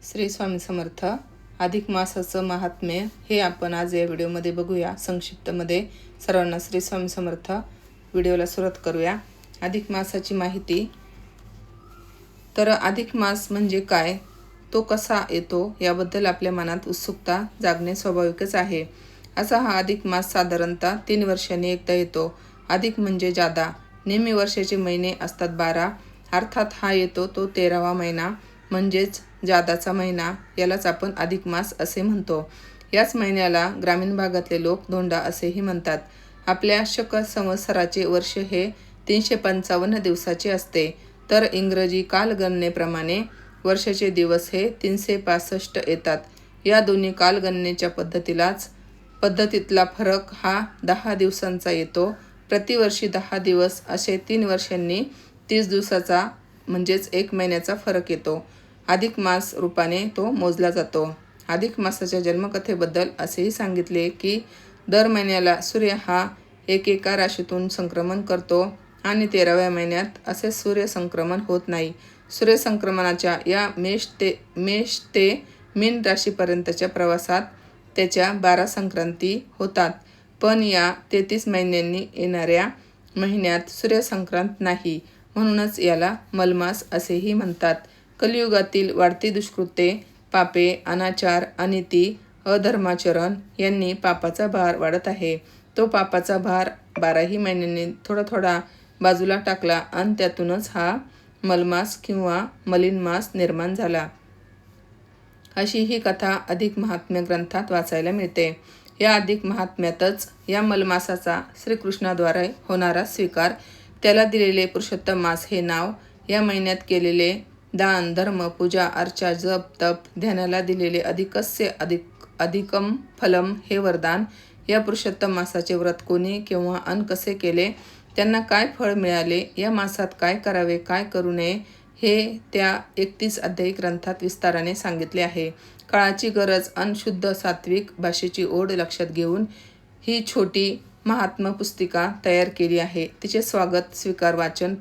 श्री स्वामी समर्थ. अधिक मासाचं महात्म्य हे आपण आज या व्हिडिओमध्ये बघूया. संक्षिप्तमध्ये सर्वांना श्री स्वामी समर्थ. व्हिडिओला सुरुवात करूया. अधिक मासाची माहिती. तर अधिक मास म्हणजे काय, तो कसा येतो याबद्दल आपल्या मनात उत्सुकता जागणे स्वाभाविकच आहे. असा हा अधिक मास साधारणतः 3 वर्षांनी एकदा येतो. अधिक म्हणजे जादा. नेहमी वर्षाचे महिने असतात 12, अर्थात हा येतो तो 13वा महिना म्हणजेच जादाचा महिना. यालाच आपण अधिक मास असे म्हणतो. याच महिन्याला ग्रामीण भागातले लोक धोंडा असेही म्हणतात. आपल्या शक संवत्सराचे वर्ष हे 355 दिवसाचे असते, तर इंग्रजी कालगणनेप्रमाणे वर्षाचे दिवस हे 365 येतात. या दोन्ही कालगणनेच्या पद्धतीतला फरक हा 10 दिवसांचा येतो. प्रतिवर्षी 10 दिवस असे 3 वर्षांनी 30 दिवसाचा म्हणजेच 1 महिन्याचा फरक येतो. अधिक मास रूपाने तो मोजला जातो. अधिक मासाच्या जन्मकथेबद्दल असेही सांगितले की दर महिन्याला सूर्य हा एकेका राशीतून संक्रमण करतो आणि 13व्या महिन्यात असे सूर्य संक्रमण होत नाही. सूर्यसंक्रमणाच्या या मेष ते मीन राशीपर्यंतच्या प्रवासात त्याच्या 12 संक्रांती होतात, पण या 33 महिन्यांनी येणाऱ्या महिन्यात सूर्यसंक्रांत नाही, म्हणूनच याला मलमास असेही म्हणतात. कलियुगातील वाढती दुष्कृत्ये, पापे, अनाचार, अनिती, अधर्माचरण यांनी पापाचा भार वाढत आहे. तो पापाचा भार 12ही महिन्यांनी थोडा थोडा बाजूला टाकला आणि त्यातूनच हा मलमास किंवा मलिन मास निर्माण झाला, अशी ही कथा अधिक महात्म्य ग्रंथात वाचायला मिळते. या अधिक महात्म्यातच या मलमासाचा श्रीकृष्णाद्वारे होणारा स्वीकार, त्याला दिलेले पुरुषोत्तम मास हे नाव, या महिन्यात केलेले दान, धर्म, पूजा, अर्चा, जप, तप, ध्यानाला दिलेले अधिकम फलम हे वरदान, या पुरुषोत्तम मासाचे व्रत कोणी केव्हा अन कसे केले, त्यांना काय फळ मिळाले, या मासात काय करावे काय करू नये, हे त्या 31 अध्यायी ग्रंथात विस्ताराने सांगितले आहे. काळाची गरज अन शुद्ध सात्विक भाषेची ओढ लक्षात घेऊन ही छोटी महात्मा पुस्तिका तयार केली आहे. तिचे स्वागत, स्वीकार, वाचन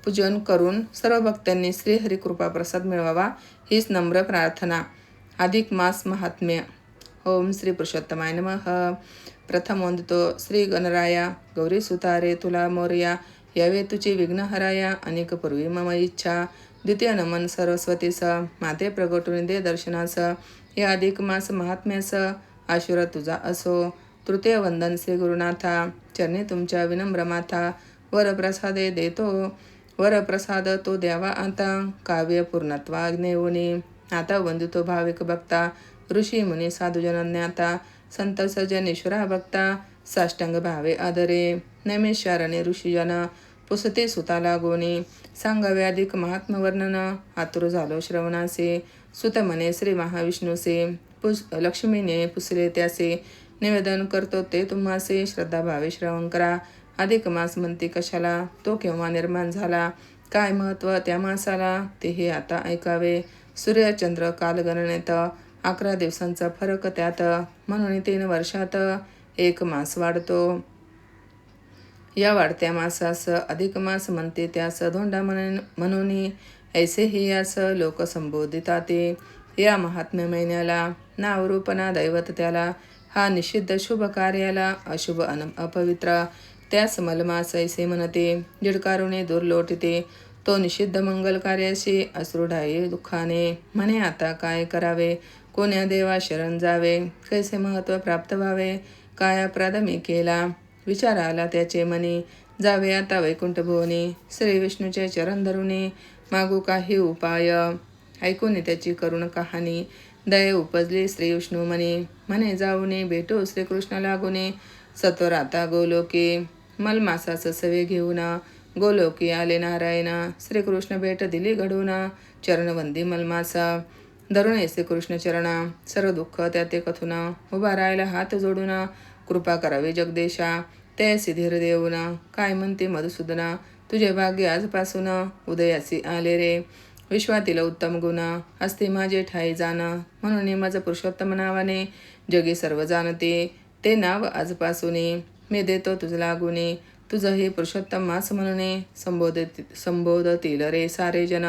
पूजन करून सर्व भक्तांनी श्रीहरी कृपा प्रसाद मिळवावा हीच नम्र प्रार्थना. अधिक मास महात्म्य. ओम श्री पुरुषोत्तमाय नमः. प्रथम वंदितो श्री गणराया गौरी सुतारे तुला मोरया, यावे तुझे विघ्नहराया अनेक पूर्वी मम इच्छा. द्वितीय नमन सरस्वतीस, माते प्रगटून दे दर्शनास, या अधिक मास महात्म्यास आशीर्वाद तुझा असो. तृतीय वंदन श्री गुरुनाथा, चरणी तुमच्या विनम्र माथा, वरप्रसादे देतो वरप्रसाद तो द्यावा आता, काव्य पूर्णत्वा नेऊनी. आता वंदितो भाविक भक्ता, ऋषी मुनी साधुजन ज्ञाता, संत सजन ईश्वरा भक्ता, साष्टांग भावे आदरे. नैमिषारण्य ऋषीजन, पुसते सुता लागोनी, सांगावे अधिक महात्म वर्णन, आतुर झालो श्रवणासे. सुत म्हणे श्री महाविष्णूसे, लक्ष्मीने पुसले त्यासे, निवेदन करतो ते तुम्हासे, श्रद्धा भावे श्रवण करा. अधिक मास म्हणते कशाला, तो केव्हा निर्माण झाला, काय महत्त्व त्या मासाला, ते हे आता ऐकावे. सूर्यचंद्र कालगणनेत 11 दिवसांचा फरक त्यात, म्हणून 3 वर्षात 1 मास वाढतो. या वाढत्या मासास अधिक मास म्हणते, त्यास धोंडा म्हणून ऐसेही यास लोक संबोधिताते. या महात्म्य महिन्याला नाव रूप ना दैवत त्याला, हा निषिद्ध शुभ कार्याला अशुभ अपवित्र, त्यास मलमास ऐसे म्हणते. जिडकारुणे दूर लोटते, तो निषिद्ध मंगल कार्याशी अश्रुढाई दुःखाने. म्हणे आता काय करावे, कोण्या देवा शरण जावे, कैसे महत्त्व प्राप्त व्हावे, काय अपराध मी केला, विचार आला त्याचे मनी. जावे आता वैकुंठ भुवनी, श्री विष्णूचे चरण धरुनी, मागू काही उपाय, ऐकून त्याची करुण कहाणी. दये उपजली श्री विष्णू मनी, म्हणे जाऊने भेटू श्रीकृष्ण लागुने. सत्वर आता गोलोकी, मलमासास सवे घेऊन, गोलोकी आले नारायण. श्रीकृष्ण भेट दिली घडून, चरणवंदी मलमास, धरुणे श्रीकृष्ण चरण, सर्व दुःख त्याते कथून. उभा राहिला हात जोडून, कृपा करावी जगदेशा, ते सिधीर देऊन. काय म्हणते मधुसूदना, तुझे भाग्य आजपासून उदयासी आले रे. विश्वातील उत्तम गुण असते माझे ठाई जाण, म्हणून माझ पुरुषोत्तम नावाने जगी सर्व जाणते. ते नाव आजपासून मी देतो तुझ लागुनी. तुझं हे पुरुषोत्तम मास म्हणून संबोधतील रे सारे जन.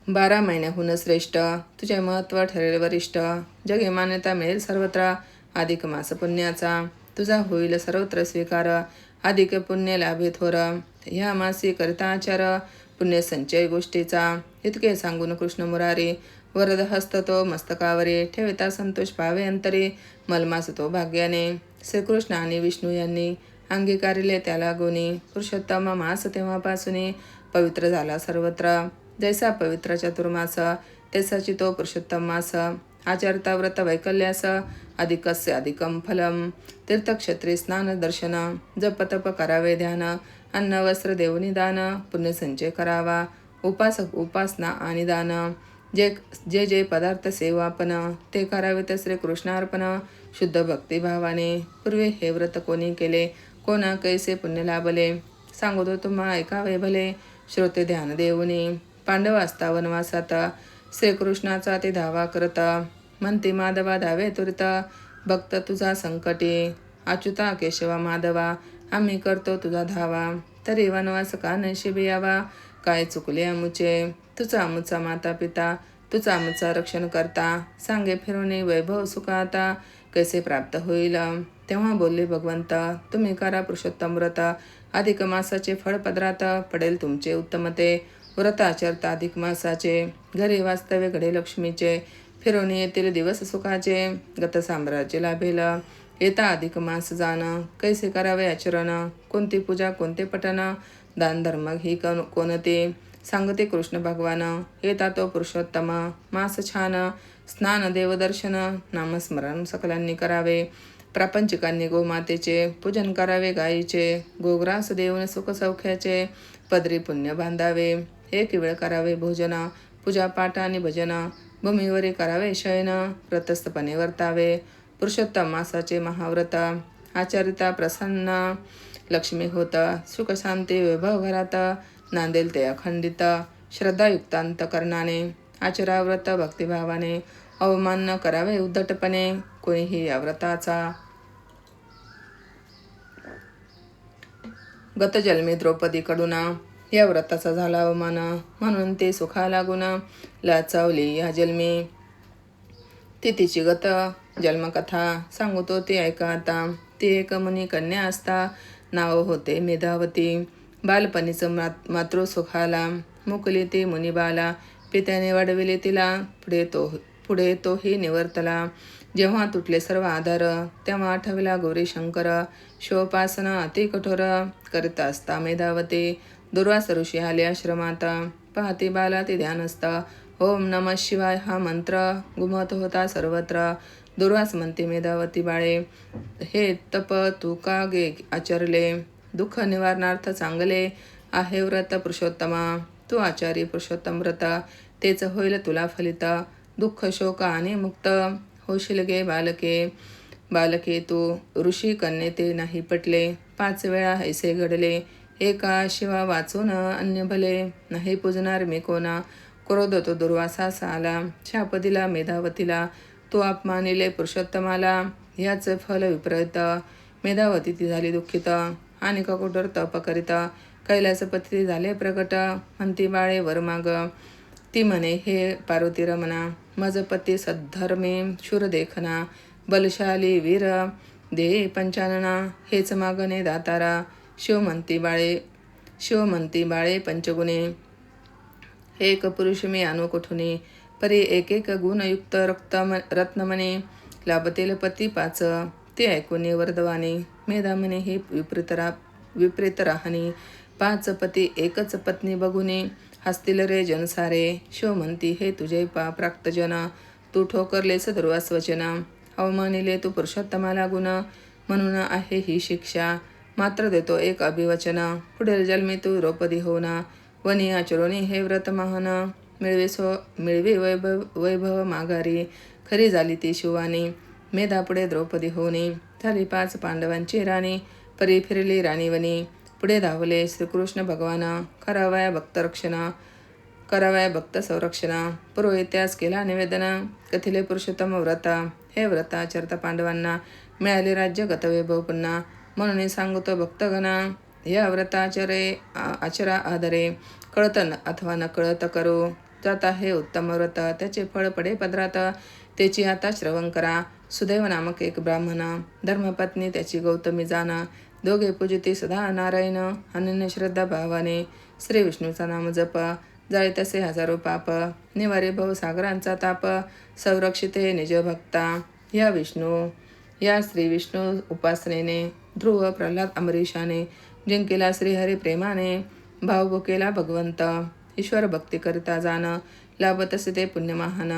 12 महिन्याहून श्रेष्ठ तुझे महत्त्व ठरेल वरिष्ठ. जगे मान्यता मिळेल सर्वत्र अधिक मास पुण्याचा. तुझा होईल सर्वत्र स्वीकार अधिक पुण्य लाभे थोर. ह्या मासी करिता आचार पुण्य संचय गोष्टीचा. इतके सांगून कृष्ण मुरारी वरद हस्त तो मस्तकावरी. ठेविता संतोष पावे अंतरी मलमास तो भाग्याने. श्रीकृष्ण आणि विष्णू यांनी अंगीकारिले त्याला गुणी. पुरुषोत्तम मास तेव्हापासून पवित्र झाला सर्वत्र. जैसा पवित्र चतुर्मास तैसाची तो पुरुषोत्तम मास. आचरता व्रत वैकल्यास अधिकस्य अधिकम फलम. तीर्थक्षेत्री स्नान दर्शन जप तप करावे ध्यान. अन्न वस्त्र देऊनी दान पुण्यसंचय करावा. उपासक उपासना आणि दान जे जे जे पदार्थ सेवापन ते करावेत श्रीकृष्णार्पण शुद्ध भक्तिभावाने. पूर्वी हे व्रत कोणी केले कोणा कैसे पुण्य लाभले सांगतो तुम्हा ऐकावे भले. श्रोते ध्यान देऊनी पांडव असता वनवासात श्रीकृष्णाचा ते धावा करत. म्हणती माधवा धावे तुरित भक्त तुझा संकटी. अच्युता केशवा माधवा आम्ही करतो तुझा धावा. तरी वनवास का नशिबी यावा काय चुकले अमुचे. तुझा अमुचा माता पिता तुझा अमुचा रक्षण करता. सांगे फिरवणे वैभव सुखाता कैसे प्राप्त होईल. तेव्हा बोलले भगवंत तुम्ही करा पुरुषोत्तम व्रत. अधिक मासाचे फळ पदरात पडेल तुमचे उत्तमते. व्रत आचरता अधिक मासाचे घरी वास्तव्य घडे लक्ष्मीचे. फिरून येतील दिवस सुखाचे गत साम्राज्य लाभेल. येता अधिक मास जाण कैसे करावे आचरण. कोणती पूजा कोणते पठण दान धर्म ही कोणते सांगते कृष्ण भगवान. येता तो पुरुषोत्तम मास छान. स्नान देवदर्शन नामस्मरण सकलांनी करावे. प्रापंचिकांनी गोमातेचे पूजन करावे गायीचे. गोग्रास देऊन सुख सौख्याचे पदरी पुण्य बांधावे. एक वेळ करावे भोजन पूजा पाठ आणि भजन. भूमीवरी करावे शयन व्रतस्थपणे वर्तावे. पुरुषोत्तम मासाचे महाव्रत आचरिता प्रसन्न लक्ष्मी होत. सुख शांती वैभव घरात नांदेल ते अखंडित. श्रद्धायुक्तांत करणाने आचरा व्रत भक्तिभावाने. अवमान न करावे उद्धटपणे कोणीही या व्रताचा. गतजन्मी द्रौपदीकडून या व्रताचा झाला अवमान म्हणून ते सुखा लागून लाचावली या जन्मी. ती तिची गत जन्मकथा सांगतो ती ऐका आता. ती एक मुनी कन्या असता नाव होते मेधावती. बालपणीचं मातृसुखाला मुकली ती मुनिबाला. पित्याने वाढविले तिला पुढे तोही निवर्तला. जेव्हा तुटले सर्व आधार तेव्हा आठवला गौरी शंकर. शिवोपासना अति कठोर करीत असता मेधावती. दुर्वास ऋषी आले आश्रमात पाहती बाला ती ध्यानस्थ. ओम नमः शिवाय हा मंत्र घुमत होता सर्वत्र. दुर्वास म्हणते मेधावती बाळे हे तप तू का गे आचरले. दुःख निवारणार्थ चांगले आहे व्रत पुरुषोत्तमा. तू आचारी पुरुषोत्तम व्रत तेच होईल तुला फलित. दुःख शोक आणि मुक्त होशील गे बालके तू. ऋषी कन्ये ते नाही पटले 5 वेळा ऐसे घडले. एका शिवा वाचून अन्य भले नाही पूजणार मी कोणा. क्रोध तो दुर्वासास आला शाप दिला मेधावतीला. तू अपमानिले पुरुषोत्तमाला ह्याच फल विपरीत. मेधावती ती झाली दुःखित आणि कठोर तप करीत. कैलासपती झाले प्रकट म्हणती बाळे वर माग. ती म्हणे हे पार्वती रमणा मज पती सद्धर्मी शूर देखना. बलशाली वीर दे पंचानना हेच मागणे दातारा. शिव म्हणती बाळे पंचगुणे. एक पुरुष मी आणू कुठुनी. परी एक एक गुणयुक्त रत्नमणे. लाभतेल पती 5 ते ऐकून वर्धवानी. मेधा म्हणे ही विपरीत राहणी. 5 पती एकच पत्नी बघुनी. हसतील रे जन सारे. शिव म्हणती हे तुझे प्राक्तजन. तू ठोकरलेस दुर्वास वचन. अवमानिले तू पुरुषोत्तमाला गुण. म्हणून आहे ही शिक्षा. मात्र देतो एक अभिवचन. पुढील जन्मी तू द्रौपदी होना. वनी आचरोनी हे व्रत महान. मिळवी वैभव माघारी. खरी झाली ती शिवानी. मेधा पुढे द्रौपदी होनी. झाली 5 पांडवांची राणी. परी फिरली राणीवनी. पुढे धावले श्रीकृष्ण भगवान. करावया भक्त संरक्षण. पूर्व इतिहास केला निवेदन. कथिले पुरुषोत्तम व्रत. हे व्रत आचरता पांडवांना मिळाले राज्य गतवैभव पुन्हा. म्हणून सांगतो भक्तगणा या व्रताचरे आचरा आदरे. कळत अथवा न कळत करो जात आहे उत्तम व्रत, त्याचे फळ पडे पदरात, त्याची आता श्रवण करा. सुदैव नामक एक ब्राह्मण, धर्मपत्नी त्याची गौतमी जाण, दोघे पूजिती सदा नारायण, अनन्य श्रद्धा भावाने श्री विष्णूचा नाम जप, जाळे तसे हजारो पाप, निवारे भवसागरांचा ताप, संरक्षिते निज भक्ता. या श्री विष्णू उपासनेने ध्रुव प्रल्हाद अमरीशाने जिंकेला श्रीहरी प्रेमाने, भाव भुकेला भगवंत, ईश्वर भक्ती करिता जाण, लाभत असे ते पुण्य महान,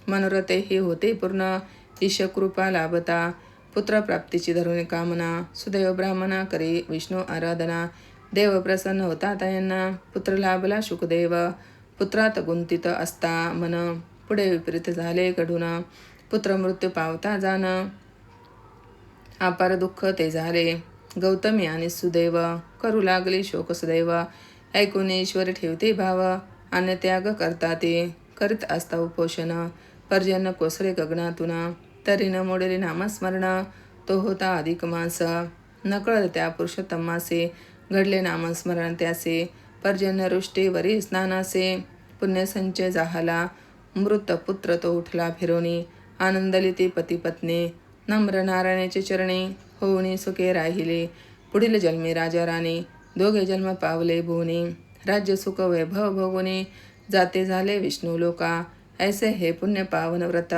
मनोरथे ही होते पूर्ण, ईश कृपा लाभता, पुत्र प्राप्तीची धरून कामना, सुदैव ब्राह्मणा करी विष्णू आराधना, देव प्रसन्न होता त्यांना, पुत्र लाभला शुकदेव, पुत्रात गुंतित असता मन, पुढे विपरीत झाले घडून, पुत्र मृत्यू पावता जाण, अपार दुःख ते झाले, गौतमी आणि सुदैव, करू लागले शोक सदैव, ऐकून ईश्वर ठेवते भाव, अन्य त्याग करता ते, करीत असता उपोषण, पर्जन्य कोसळे गगनातून, तरी न मोडेले नामस्मरण, तो होता अधिक मास, नकळत त्या पुरुषोत्तम मासे, घडले नामस्मरण त्यासे, पर्जन्य वृष्टी वरी स्नानासे, पुण्यसंचय जाहला, मृत पुत्र तो उठला फिरोनी, आनंदली ती पती पत्नी, नम्र नारायणाचे चरणी, होऊनी सुखे राहिले, पुढील जन्मी राजा राणी, दोघे जन्म पावले भुवनी, राज्य सुख वैभव भोगुनी, जाते झाले विष्णू लोका, ऐसे हे पुण्य पावन व्रत,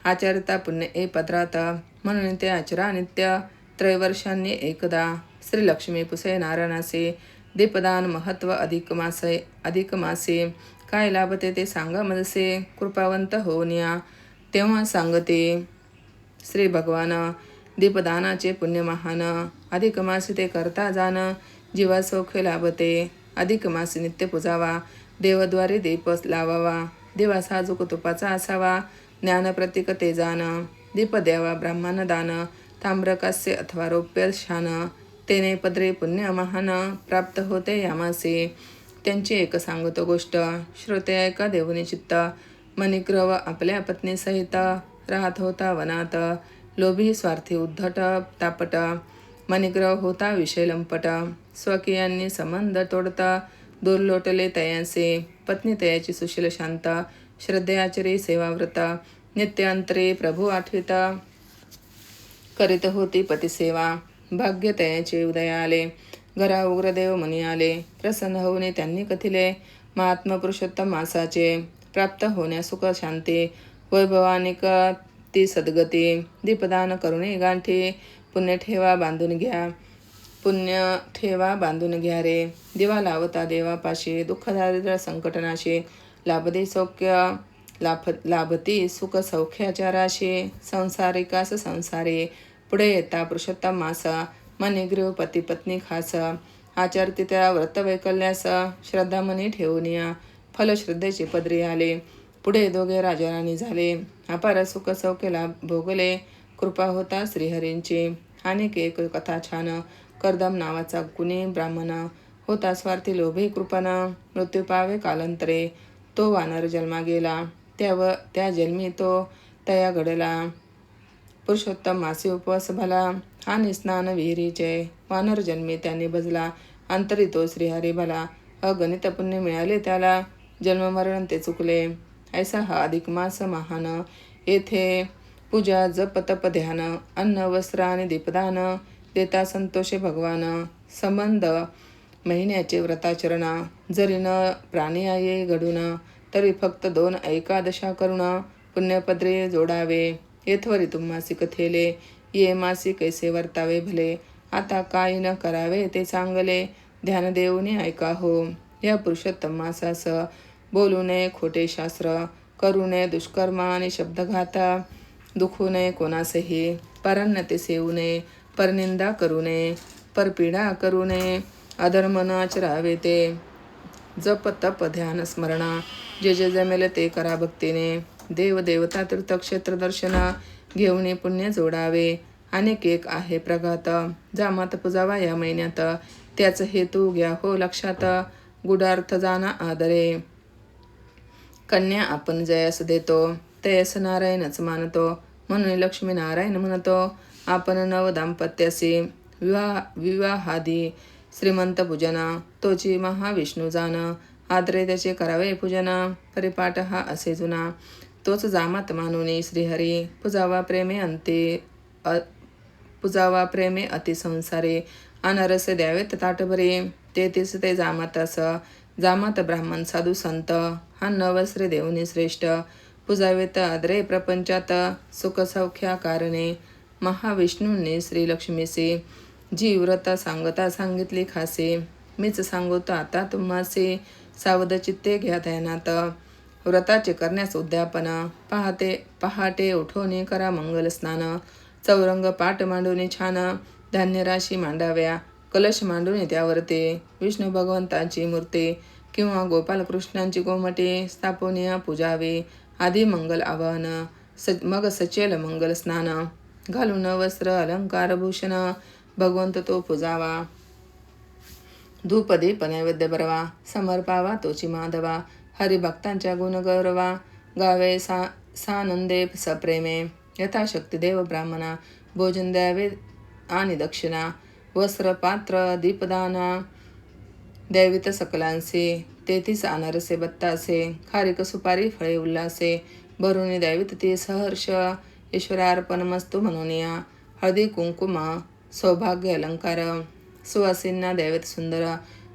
आचरता पुण्य ए पदरात, म्हणून ते आचरा नित्य, त्रैवर्षांनी एकदा, श्रीलक्ष्मी पुसे नारायणासे, दीपदान महत्व अधिक मासे, काय लाभते ते सांगा मजसे, कृपावंत होऊन या तेव्हा सांगते श्री भगवान, दीपदानाचे पुण्य महान, अधिक मासी ते करता जाण, जीवा सौख्य लाभते, अधिक मासी नित्य पुजावा, देवद्वारे दीप लावावा, दिवा साजूक तुपाचा असावा, ज्ञान प्रतीक ते जाण, दीप द्यावा ब्राह्मण दान, ताम्रकास्य अथवा रौप्य शान, तेने पदरे पुण्य महान, प्राप्त होते यामासे. त्यांची एक सांगतो गोष्ट, श्रोते ऐका देवनी चित्त, मणिग्रव आपल्या पत्नीसहित, राहत होता वनात, लोभी स्वार्थी उद्धट तापट, मणिग्रह होता विषय लंपट, स्वकीयांनी संबंध तोडता, दूर लोटले तयांसे, पत्नी तयाची सुशील शांत, श्रद्धेआचरी सेवाव्रत, नित्य अंतरे प्रभू आठविता, करीत होती पतिसेवा, भाग्य तयाचे उदया आले, घरा उग्रदेव मनी आले, प्रसन्न होऊने त्यांनी कथिले, महात्मा पुरुषोत्तम मासाचे, प्राप्त होण्या सुख शांती, वैभवानिक ती सद्गती, दीपदान करुणे गांठी, पुण्य ठेवा बांधून घ्या रे, दिवा लावता देवापाशी, दुःख दारिद्र्य संकटनाशी, लाभदे सौख्य लाभती सुख सौख्याच्या राशी, संसारिकास संसारी, पुढे येता पुरुषोत्तम मास, मनिग्रीव पती पत्नी खास, आचरती त्या व्रत वैकल्यास, श्रद्धा मनी ठेवून या, फल श्रद्धेची पदरी आले, पुढे दोघे राजाराणी झाले, अपार सुख सौख्य लाभ भोगले, कृपा होता श्रीहरींची. अनेक एक कथा छान, कर्दम नावाचा गुणी ब्राह्मण, होता स्वार्थी लोभी कृपण, मृत्यू पावे कालांतरे, तो वानर जन्मा गेला, त्या जन्मी तो तया घडला, पुरुषोत्तम मासी उपवास भला, आणि स्नान विहिरीचे, वानर जन्मी त्यांनी भजला, अंतरी तो श्रीहरी भला, अगणित पुण्य मिळाले त्याला, जन्ममरण ते चुकले, ऐसा हा अधिक मास महान, येथे पूजा जप तप ध्यान, अन्न वस्त्र आणि दीपदान, देता संतोषे भगवान, संबंध महिन्याचे व्रताचरण, जरी न प्राणी आहे घडून, तरी फक्त 2 एकादशा करुण, पुण्यपद्रे जोडावे, येथवरी तुम्हासी कथेले, ये मासी कैसे वर्तावे भले, आता काय न करावे ते चांगले, ध्यान देऊनी ऐका हो, या पुरुषोत्तम मासास, बोलू नये खोटे शास्त्र, करू नये दुष्कर्म आणि शब्दघात, दुखू नये कोणासही, परन्नते सेवू नये, परनिंदा करू नये, परपीडा करू नये, अधर्म न आचरावे ते, जप तप ध्यान स्मरण, जे जे जमेल ते करा भक्तीने, देव देवता तीर्थक्षेत्र दर्शन, घेऊन पुण्य जोडावे, अनेक एक आहे प्रघात, जामात पुजावा या महिन्यात, त्याच हेतू घ्या हो लक्षात, गुडार्थ जाना आदरे, कन्या आपण जयास देतो, तयस नारायणच मानतो, म्हणून लक्ष्मी नारायण म्हणतो, आपण नव दाम्पत्यासी, विवाहादी श्रीमंत पूजना, तोची महाविष्णू जाण, आदरे त्याचे करावे पूजन, परिपाठ हा असे जुना, तोच जामात मानुनी श्रीहरी, पुजावा प्रेमे अति संसारे, अनरस द्यावेत ताटभरे, तेथीस ते जामातास, जामात ब्राह्मण साधू संत, हा नवस्रे देऊनी श्रेष्ठ, पुजावेत आदरे प्रपंचात, सुख सौख्या कारणे, महाविष्णूंनी श्रीलक्ष्मीसे, जी व्रता सांगता सांगितली खासे, मीच सांगतो आता तुम्हासे, सावध चित्ते घ्या ध्यानात, व्रताचे करण्यास उद्यापन, पहाटे उठवणे करा मंगल स्नान, चौरंग पाट मांडून छान, धान्य राशी मांडाव्या, कलश मांडून त्यावरते, विष्णू भगवंताची मूर्ती किंवा गोपालकृष्णांची गोमटे स्थापनिया पूजावे, आधी मंगल आवाहन, मग सचेल मंगल स्नान, घालून वस्त्र अलंकार भूषण, भगवंत तो पूजावा, धूप दीप नैवेद्य बरवा, समर्पावा तोची माधवा, हरिभक्तांच्या गुण गौरवा, गावे सानंदे सप्रेमे, यथाशक्ती देव ब्राह्मणा, भोजन द्यावे आणि दक्षिणा, वस्त्र पात्र दीपदाना, द्यावीत सकलांसे, तेथीस अनारसे बत्तासे, खारीक सुपारी फळे उल्हासे, भरून द्यावीत ती सहर्ष, ईश्वरार्पण मस्तू म्हणून या, हळदी कुंकुम सौभाग्य अलंकार, सुवासींना द्यावेत सुंदर,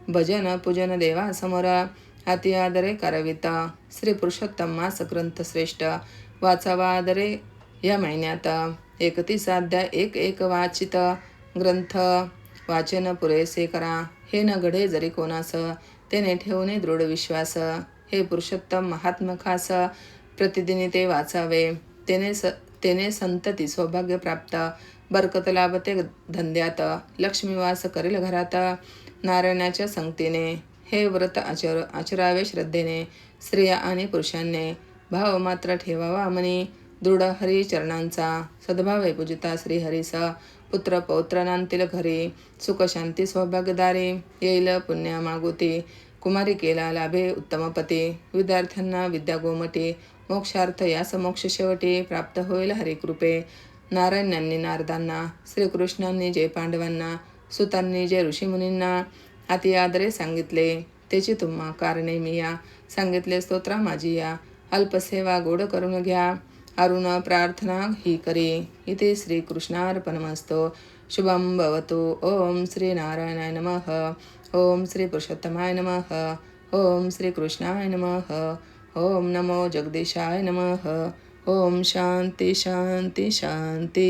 भजन पूजन देवा समोर, अति आदरे करविता, श्री पुरुषोत्तम मास ग्रंथ श्रेष्ठ, वाचावा आदरे या महिन्यात, 31 अध्याय एक वाचित ग्रंथ, वाचन पुरेसे करा, हे न घडे जरी कोणास, त्याने ठेवणे दृढ विश्वास, हे पुरुषोत्तम महात्म खास, प्रतिदिनी ते वाचावे, तेने संतती सौभाग्य प्राप्त, बरकत लाभते धंद्यात, लक्ष्मी वास करेल घरात, नारायणाच्या संगतीने, हे व्रत आचरावे श्रद्धेने, स्त्रिया आणि पुरुषांनी, भाव मात्र ठेवावा मनी, दृढ हरी चरणांचा, सद्भावे पूजिता श्रीहरीस, पुत्र पौत्र नांतील घरी, सुख शांती सौभाग्यदारी, येईल पुण्या मागुती, कुमारी केला लाभे उत्तम पती, विद्यार्थ्यांना विद्या गोमटी, मोक्षार्थ यास मोक्ष शेवटी, प्राप्त होईल हरिकृपे, नारायणांनी नारदांना, श्रीकृष्णांनी जे पांडवांना, सुतांनी जे ऋषीमुनींना, अति आदरे सांगितले, त्याची तुम्हा कारणे मी या, सांगितले स्तोत्रा माझी या, अल्पसेवा गोड करून घ्या, अरुण प्रार्थना ही करी, इथे श्रीकृष्णार्पणमस्तु, शुभं भवतु. ओम श्री नारायणाय नमः. ओम श्री पुरुषोत्तमाय नमः. ओम श्री कृष्णाय नमः. ओम नमो जगदीशाय नमः. ओम शांती शांती शांती.